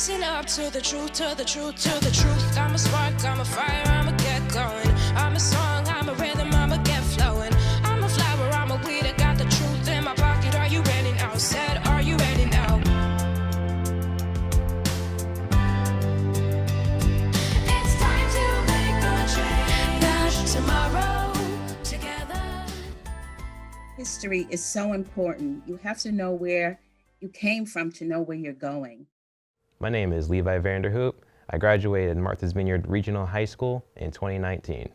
Rising up to the truth, to the truth, to the truth. I'm a spark, I'm a fire, I'ma get going. I'm a song, I'm a rhythm, I'ma get flowing. I'm a flower, I'm a weed, I got the truth in my pocket. Are you ready now? Said, are you ready now? It's time to make a change. That tomorrow together. History is so important. You have to know where you came from to know where you're going. My name is Levi Vanderhoop. I graduated Martha's Vineyard Regional High School in 2019.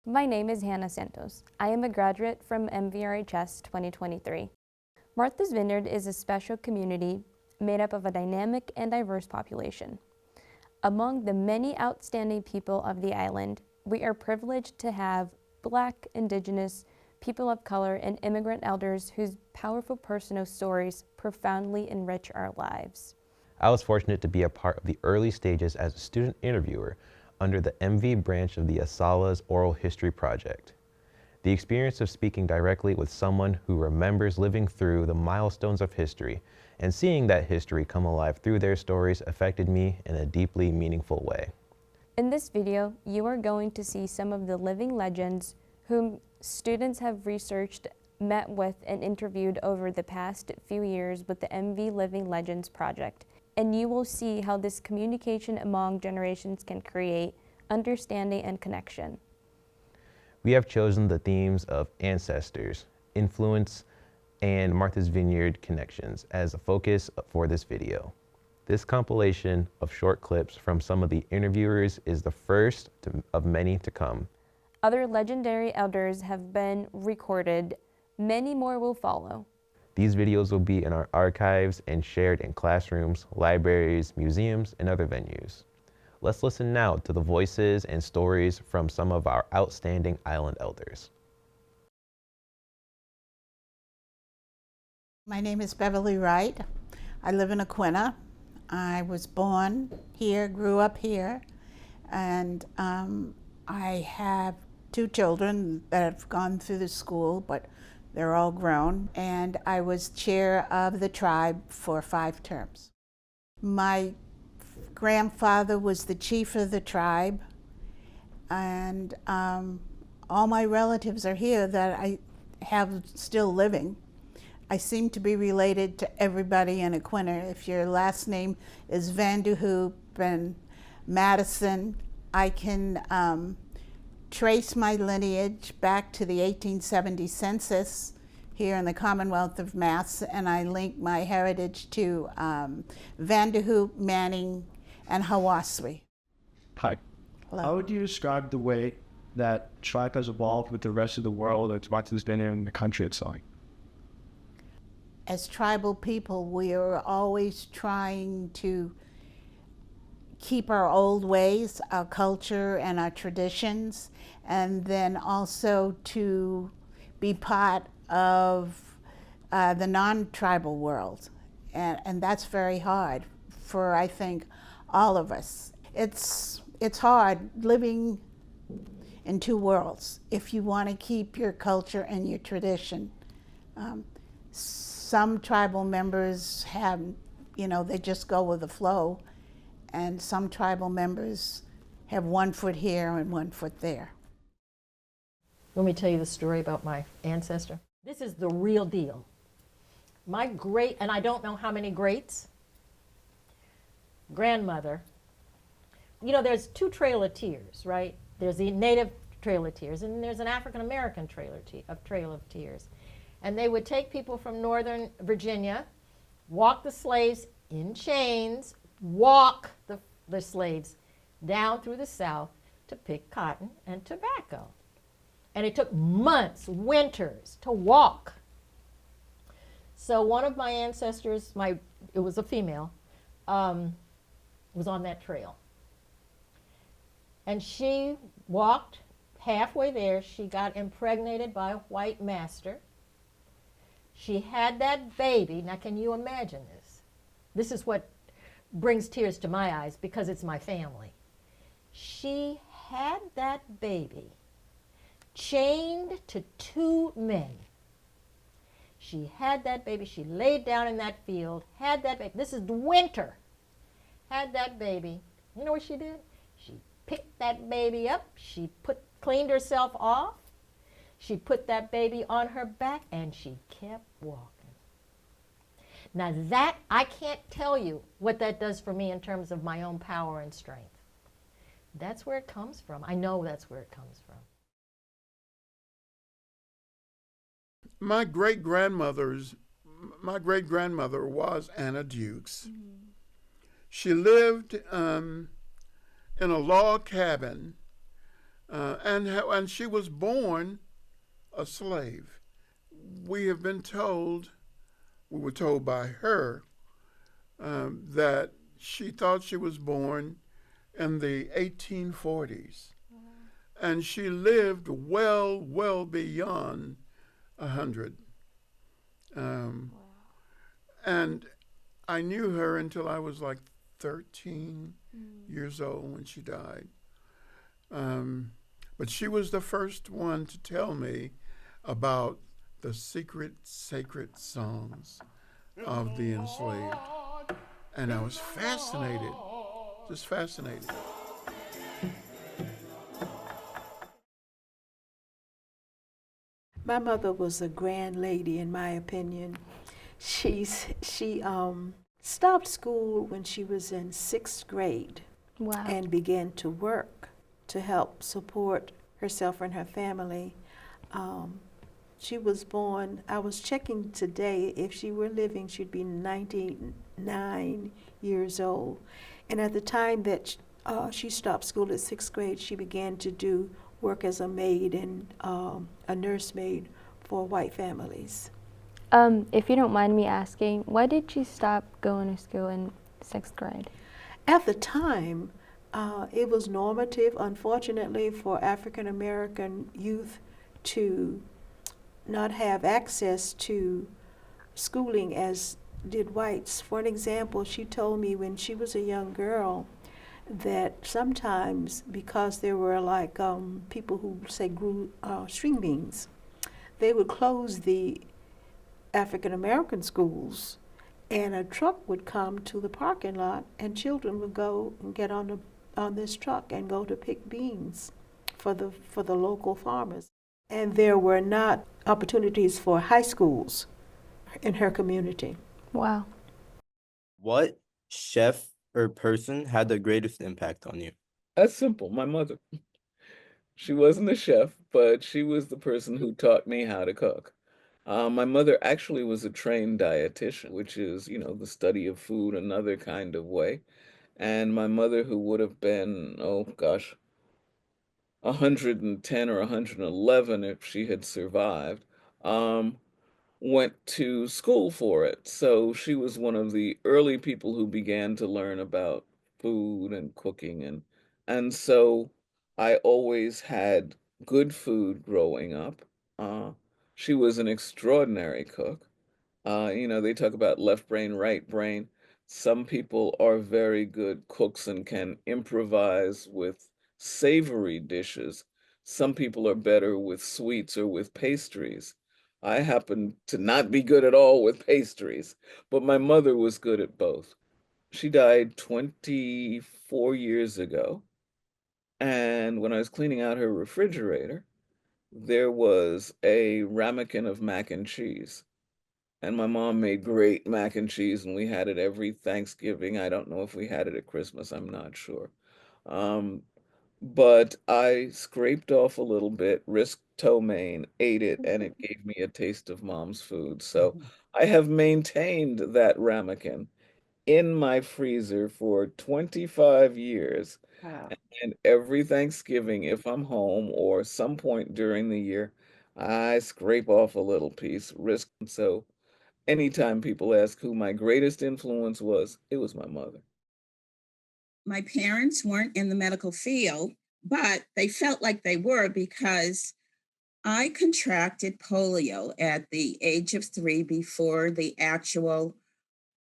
My name is Hannah Santos. I am a graduate from MVRHS 2023. Martha's Vineyard is a special community made up of a dynamic and diverse population. Among the many outstanding people of the island, we are privileged to have Black, Indigenous, people of color, and immigrant elders whose powerful personal stories profoundly enrich our lives. I was fortunate to be a part of the early stages as a student interviewer under the MV branch of the ASALA's Oral History Project. The experience of speaking directly with someone who remembers living through the milestones of history and seeing that history come alive through their stories affected me in a deeply meaningful way. In this video, you are going to see some of the living legends whom students have researched, met with, and interviewed over the past few years with the MV Living Legends Project. And you will see how this communication among generations can create understanding and connection. We have chosen the themes of ancestors, influence, and Martha's Vineyard connections as a focus for this video. This compilation of short clips from some of the interviewers is the first of many to come. Other legendary elders have been recorded. Many more will follow. These videos will be in our archives and shared in classrooms, libraries, museums, and other venues. Let's listen now to the voices and stories from some of our outstanding island elders. My name is Beverly Wright. I live in Aquinnah. I was born here, grew up here, and I have 2 children that have gone through the school, but they're all grown, and I was chair of the tribe for 5 terms. My grandfather was the chief of the tribe, and all my relatives are here that I have still living. I seem to be related to everybody in Aquinnah. If your last name is Vanderhoop and Madison, I can trace my lineage back to the 1870 census here in the Commonwealth of Mass, and I link my heritage to Vanderhoop, Manning, and Hawaswi. Hi. Hello. How would you describe the way that tribe has evolved with the rest of the world that's Martha's Vineyard in the country itself? As tribal people, we are always trying to keep our old ways, our culture, and our traditions, and then also to be part of the non-tribal world. And that's very hard for, I think, all of us. It's hard living in 2 worlds if you want to keep your culture and your tradition. Some tribal members have, they just go with the flow, and some tribal members have 1 foot here and 1 foot there. Let me tell you the story about my ancestor. This is the real deal. My great, and I don't know how many greats, grandmother, there's 2 Trail of Tears, right? There's the native Trail of Tears, and there's an African-American Trail of Tears. And they would take people from Northern Virginia, walk the slaves in chains, walk the slaves down through the South to pick cotton and tobacco. And it took months, winters, to walk. So one of my ancestors, it was a female, was on that trail. And she walked halfway there. She got impregnated by a white master. She had that baby. Now, can you imagine this? This is what brings tears to my eyes because it's my family. She had that baby chained to 2 men. She had that baby. She laid down in that field, had that baby. This is the winter. had that baby, you know what she did? She picked that baby up, she cleaned herself off, she put that baby on her back, and she kept walking. Now that, I can't tell you what that does for me in terms of my own power and strength. That's where it comes from. I know that's where it comes from. My great grandmother was Anna Dukes. She lived in a log cabin, and she was born a slave. We were told by her that she thought she was born in the 1840s, and she lived well beyond 100. And I knew her until I was like 13 years old when she died. But she was the first one to tell me about the secret, sacred songs of the enslaved. And I was fascinated, just fascinated. My mother was a grand lady, in my opinion. She stopped school when she was in 6th grade. Wow. And began to work to help support herself and her family. She was born, I was checking today, if she were living, she'd be 99 years old. And at the time that she stopped school at 6th grade, she began to do work as a maid and a nursemaid for white families. If you don't mind me asking, why did you stop going to school in 6th grade? At the time, it was normative, unfortunately, for African American youth to not have access to schooling as did whites. For an example, she told me when she was a young girl that sometimes, because there were like people who say grew string beans, they would close the African American schools, and a truck would come to the parking lot, and children would go and get on this truck and go to pick beans for the local farmers. And there were not opportunities for high schools in her community. Wow. What chef or person had the greatest impact on you? That's simple. My mother. She wasn't a chef, but she was the person who taught me how to cook. My mother actually was a trained dietitian, which is, the study of food another kind of way. And my mother, who would have been, 110 or 111 if she had survived, went to school for it. So she was one of the early people who began to learn about food and cooking, and so I always had good food growing up. She was an extraordinary cook. They talk about left brain, right brain. Some people are very good cooks and can improvise with savory dishes. Some people are better with sweets or with pastries. I happen to not be good at all with pastries, but my mother was good at both. She died 24 years ago, and when I was cleaning out her refrigerator, there was a ramekin of mac and cheese. And my mom made great mac and cheese, and we had it every Thanksgiving. I don't know if we had it at Christmas, I'm not sure. Um, but I scraped off a little bit, risked ptomaine, ate it, and it gave me a taste of mom's food. So I have maintained that ramekin in my freezer for 25 years. Wow. And every Thanksgiving, if I'm home or some point during the year, I scrape off a little piece, risk. So anytime people ask who my greatest influence was, it was my mother. My parents weren't in the medical field, but they felt like they were because I contracted polio at the age of 3 before the actual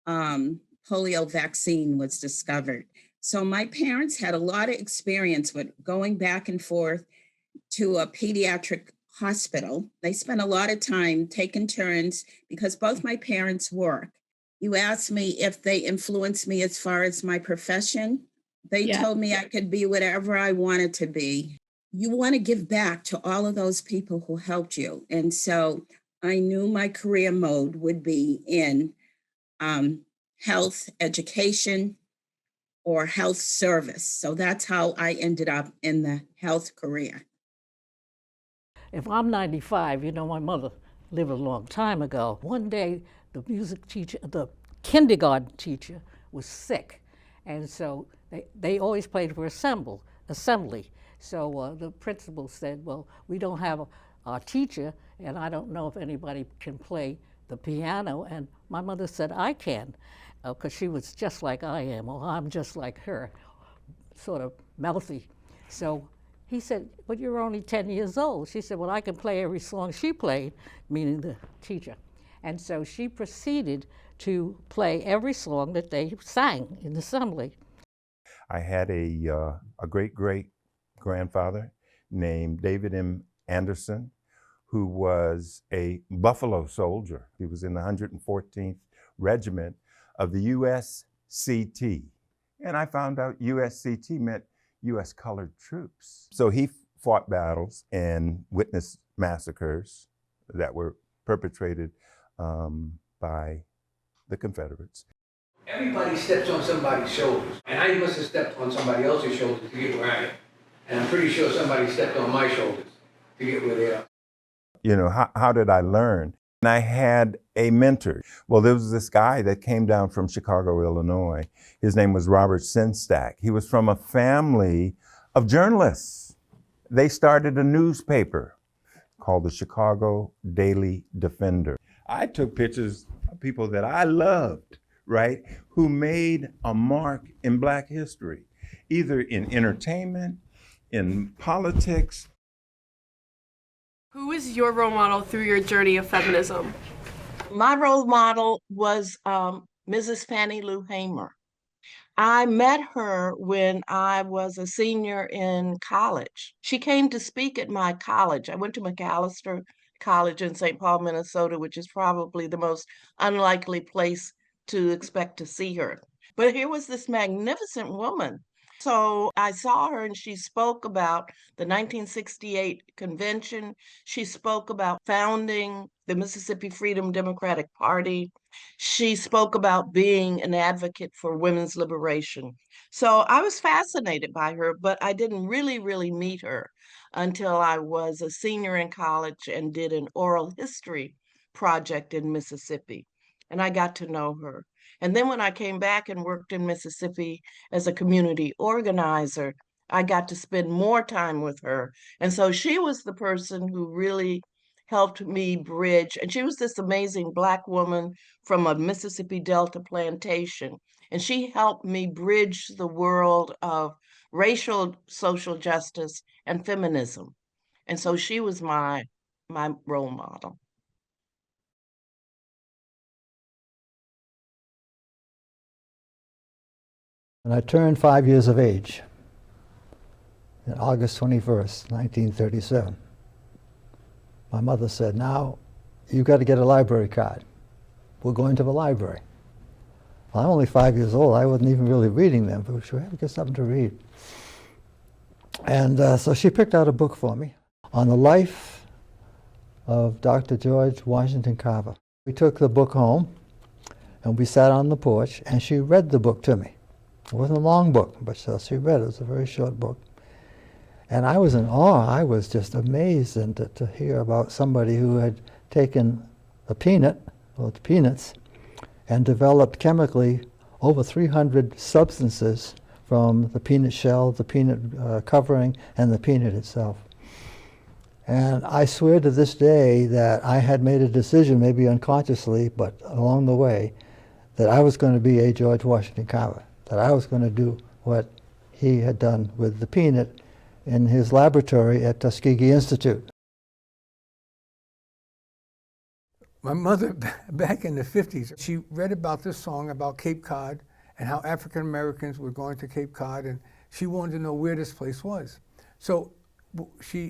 polio vaccine was discovered. So my parents had a lot of experience with going back and forth to a pediatric hospital. They spent a lot of time taking turns because both my parents work. You asked me if they influenced me as far as my profession. They Yeah. told me I could be whatever I wanted to be. You want to give back to all of those people who helped you. And so I knew my career mode would be in health education or health service. So that's how I ended up in the health career. If I'm 95, you know, my mother lived a long time ago. One day, the music teacher, the kindergarten teacher was sick. And so they always played for assembly. So the principal said, well, we don't have a teacher, and I don't know if anybody can play the piano. And my mother said, I can, because she was just like I am, or I'm just like her, sort of mouthy. So he said, but you're only 10 years old. She said, well, I can play every song she played, meaning the teacher. And so she proceeded to play every song that they sang in assembly. I had a great-great-grandfather named David M. Anderson, who was a Buffalo soldier. He was in the 114th Regiment of the USCT. And I found out USCT meant U.S. Colored Troops. So he fought battles and witnessed massacres that were perpetrated by the Confederates. Everybody steps on somebody's shoulders, and I must have stepped on somebody else's shoulders to get where I am. And I'm pretty sure somebody stepped on my shoulders to get where they are. You know, how did I learn? And I had a mentor. Well, there was this guy that came down from Chicago, Illinois. His name was Robert Sinstack. He was from a family of journalists. They started a newspaper called the Chicago Daily Defender. I took pictures of people that I loved, right, who made a mark in Black history, either in entertainment, in politics. Who is your role model through your journey of feminism? My role model was Mrs. Fannie Lou Hamer. I met her when I was a senior in college. She came to speak at my college. I went to McAllister College in St. Paul, Minnesota, which is probably the most unlikely place to expect to see her. But here was this magnificent woman. So I saw her and she spoke about the 1968 convention. She spoke about founding the Mississippi Freedom Democratic Party. She spoke about being an advocate for women's liberation. So I was fascinated by her, but I didn't really meet her until I was a senior in college and did an oral history project in Mississippi. And I got to know her. And then when I came back and worked in Mississippi as a community organizer, I got to spend more time with her. And so she was the person who really helped me bridge. And she was this amazing Black woman from a Mississippi Delta plantation. And she helped me bridge the world of racial social justice and feminism. And so she was my role model. When I turned 5 years of age, on August 21st, 1937, my mother said, now, you've got to get a library card. We're going to the library. Well, I'm only 5 years old. I wasn't even really reading them, but we had to get something to read. And so she picked out a book for me on the life of Dr. George Washington Carver. We took the book home, and we sat on the porch, and she read the book to me. It wasn't a long book, but she read it. It was a very short book. And I was in awe. I was just amazed to hear about somebody who had taken a peanut, or the peanuts, and developed chemically over 300 substances from the peanut shell, the peanut covering, and the peanut itself. And I swear to this day that I had made a decision, maybe unconsciously, but along the way, that I was going to be a George Washington Carver, that I was going to do what he had done with the peanut in his laboratory at Tuskegee Institute. My mother, back in the 50s, she read about this song about Cape Cod and how African Americans were going to Cape Cod, and she wanted to know where this place was. So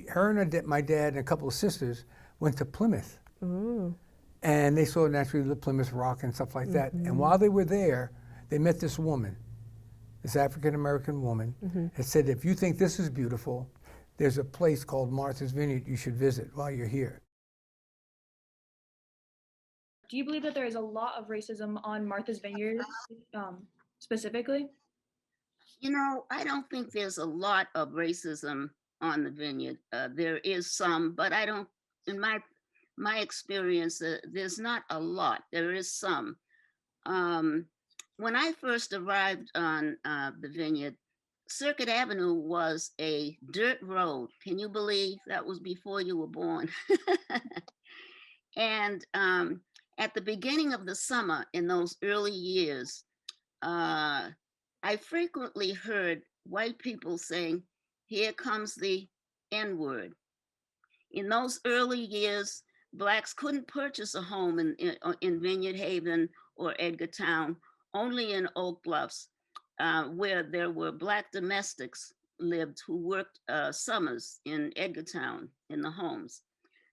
her and my dad and a couple of sisters went to Plymouth. Mm. And they saw naturally the Plymouth Rock and stuff like that. And while they were there, they met this woman, this African-American woman, that said, if you think this is beautiful, there's a place called Martha's Vineyard you should visit while you're here. Do you believe that there is a lot of racism on Martha's Vineyard specifically? You know, I don't think there's a lot of racism on the vineyard. There is some, but I don't, in my experience, there's not a lot. There is some. When I first arrived on the vineyard, Circuit Avenue was a dirt road. Can you believe that was before you were born? And at the beginning of the summer in those early years, I frequently heard white people saying, "Here comes the N-word." In those early years, Blacks couldn't purchase a home in Vineyard Haven or Edgartown, only in Oak Bluffs, where there were Black domestics lived who worked summers in Edgartown in the homes.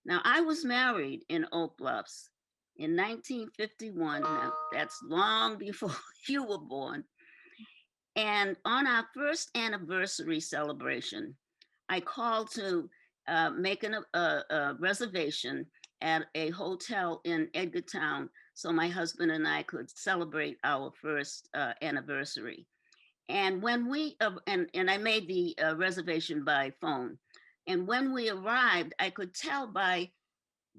Now, I was married in Oak Bluffs in 1951. Now, that's long before you were born. And on our first anniversary celebration, I called to make a reservation at a hotel in Edgartown so my husband and I could celebrate our first anniversary. And when we, and I made the reservation by phone. And when we arrived, I could tell by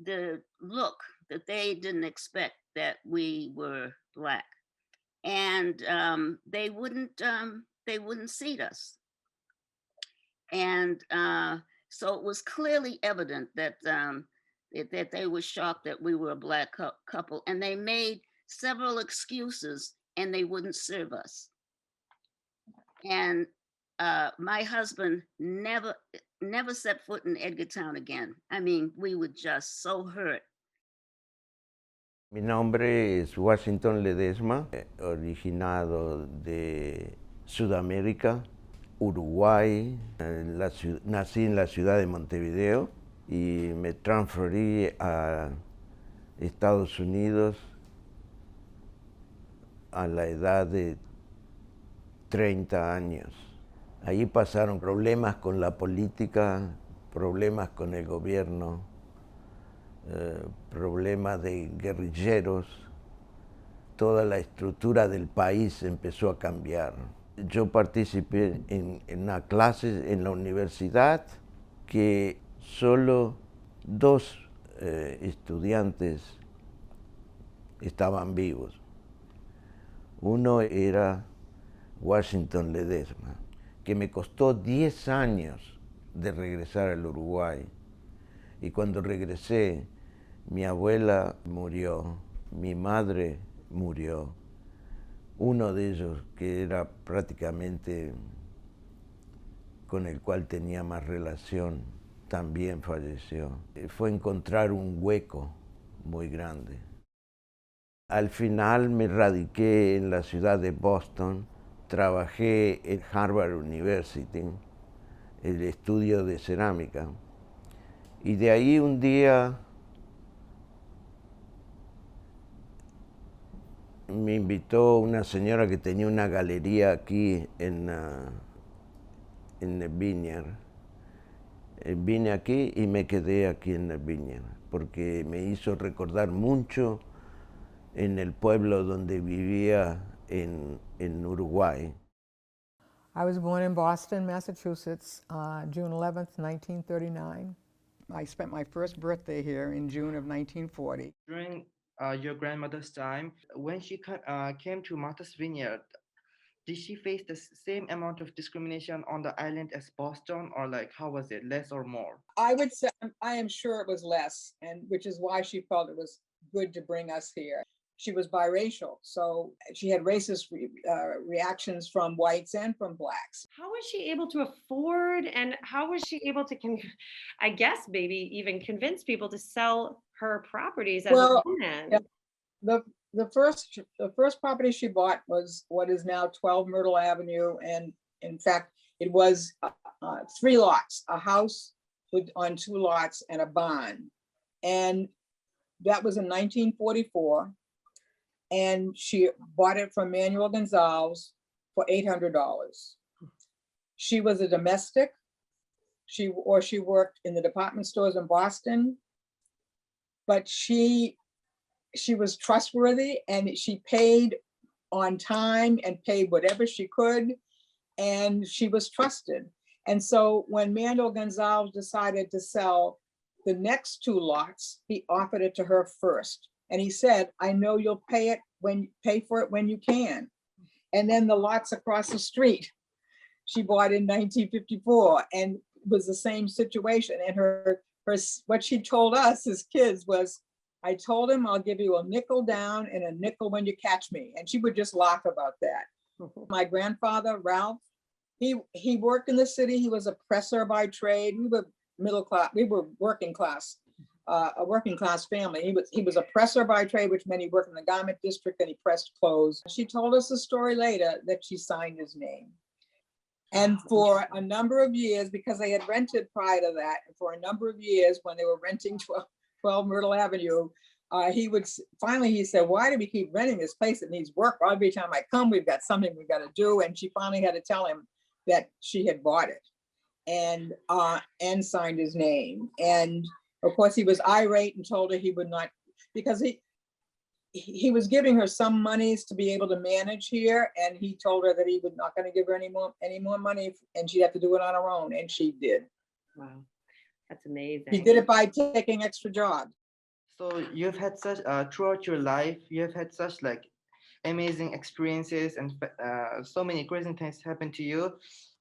the look that they didn't expect that we were Black. And they wouldn't seat us. And so it was clearly evident that that they were shocked that we were a Black couple, and they made several excuses and they wouldn't serve us. And my husband never set foot in Edgartown again. I mean, we were just so hurt. Mi nombre es Washington Ledesma, originado de Sudamérica, Uruguay. Nací en la ciudad de Montevideo y me transferí a Estados Unidos a la edad de 30 años. Allí pasaron problemas con la política, problemas con el gobierno, problemas de guerrilleros. Toda la estructura del país empezó a cambiar. Yo participé en una clase en la universidad que solo 2 estudiantes estaban vivos. Uno era Washington Ledesma, que me costó 10 años de regresar al Uruguay. Y cuando regresé, mi abuela murió, mi madre murió. Uno de ellos, que era prácticamente con el cual tenía más relación, también falleció. Fue encontrar un hueco muy grande. Al final me radiqué en la ciudad de Boston, trabajé en Harvard University, el estudio de cerámica, y de ahí un día me invitó una señora que tenía una galería aquí en el Vineyard. Vine aquí y me quedé aquí en el Vineyard, porque me hizo recordar mucho en el pueblo donde vivía en Uruguay. I was born in Boston, Massachusetts, June 11th, 1939. I spent my first birthday here in June of 1940. During your grandmother's time, when she came to Martha's Vineyard, did she face the same amount of discrimination on the island as Boston, or like how was it, less or more? I would say I am sure it was less, and which is why she felt it was good to bring us here. She was biracial, so she had racist reactions from whites and from Blacks. How was she able to afford, and how was she able to, I guess, maybe even convince people to sell her properties as a woman? Yeah, the first property she bought was what is now 12 Myrtle Avenue, and in fact, it was 3 lots, a house on 2 lots and a barn. And that was in 1944. And she bought it from Manuel Gonzalez for $800. She was a domestic. She worked in the department stores in Boston, but she was trustworthy and she paid on time and paid whatever she could, and she was trusted. And so when Manuel Gonzalez decided to sell the next 2 lots, he offered it to her first. And he said, I know you'll pay for it when you can. And then the lots across the street, she bought in 1954, and it was the same situation. And her what she told us as kids was, I told him I'll give you a nickel down and a nickel when you catch me. And she would just laugh about that. My grandfather, Ralph, he worked in the city. He was a presser by trade. We were middle class. We were working class, a working class family. He was a presser by trade, which meant he worked in the garment district and he pressed clothes. She told us a story later that she signed his name. And for a number of years, because they had rented prior to that, and for a number of years when they were renting 12 Myrtle Avenue, he said, why do we keep renting this place? It needs work. Every time I come, we've got something we got to do. And she finally had to tell him that she had bought it and signed his name. And of course he was irate and told her he would not, because he was giving her some monies to be able to manage here. And he told her that he was not going to give her any more money and she'd have to do it on her own. And she did. Wow, that's amazing. He did it by taking extra jobs. So you've had such throughout your life, you have had such like amazing experiences and so many crazy things happen to you.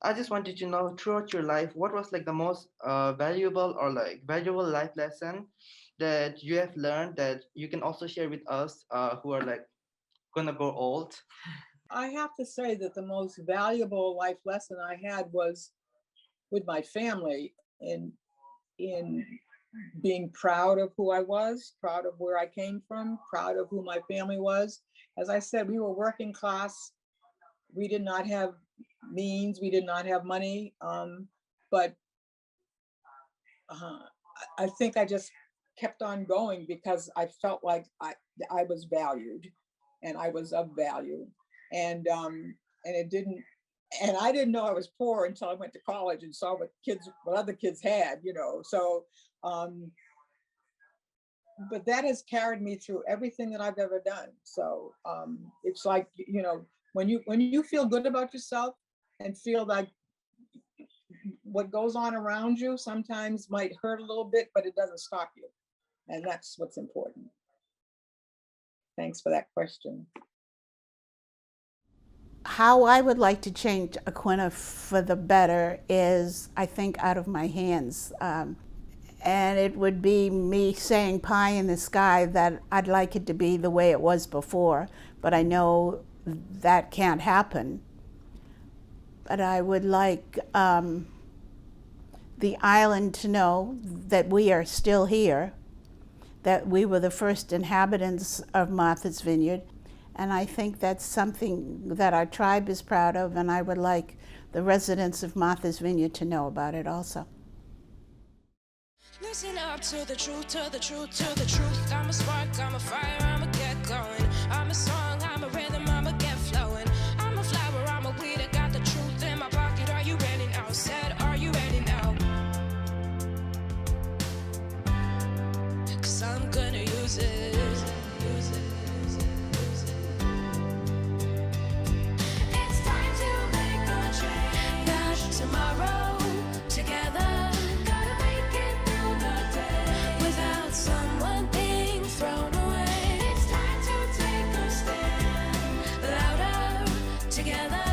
I just wanted to know, throughout your life, what was like the most valuable life lesson that you have learned that you can also share with us who are like gonna grow old? I have to say that the most valuable life lesson I had was with my family in being proud of who I was, proud of where I came from, proud of who my family was. As I said, we were working class. We did not have means, we did not have money, but I think I just kept on going because I felt like I was valued and I was of value. And it didn't, and I didn't know I was poor until I went to college and saw what other kids had, so but that has carried me through everything that I've ever done. So it's like, when you feel good about yourself and feel like what goes on around you sometimes might hurt a little bit, but it doesn't stop you. And that's what's important. Thanks for that question. How I would like to change Aquina for the better is, I think, out of my hands. And it would be me saying pie in the sky that I'd like it to be the way it was before, but I know that can't happen. But I would like the island to know that we are still here, that we were the first inhabitants of Martha's Vineyard. And I think that's something that our tribe is proud of, and I would like the residents of Martha's Vineyard to know about it also. Listen up to the truth, to the truth, to the truth. I'm a spark, I'm a fire, I'ma get going. I'm a song, I'm a rhythm, I'ma get flowing. I'm a flower, I'm a weed, I got the truth in my pocket. Are you ready now? Said, are you ready now? 'Cause I'm gonna use it. It's time to make a change. Not tomorrow, together. Gotta make it through the day without someone being thrown away. It's time to take a stand. Louder, together.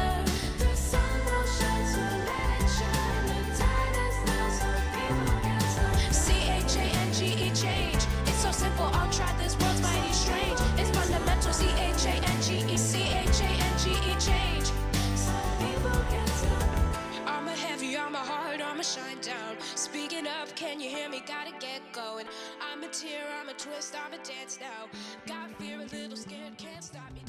The sun will shine, so let it shine. The time is now, so people can tell. C-H-A-N-G-E, change. It's so simple, I'll try this world's mighty strange. It's fundamental, C-H-A-N-G-E, C-H-A-N-G-E, change. So people can tell. I'm a heavy, I'm a hard, I'm a shine down. Speaking up, can you hear me? Gotta get going. I'm a tear, I'm a twist, I'm a dance now. Got fear, a little scared, can't stop me.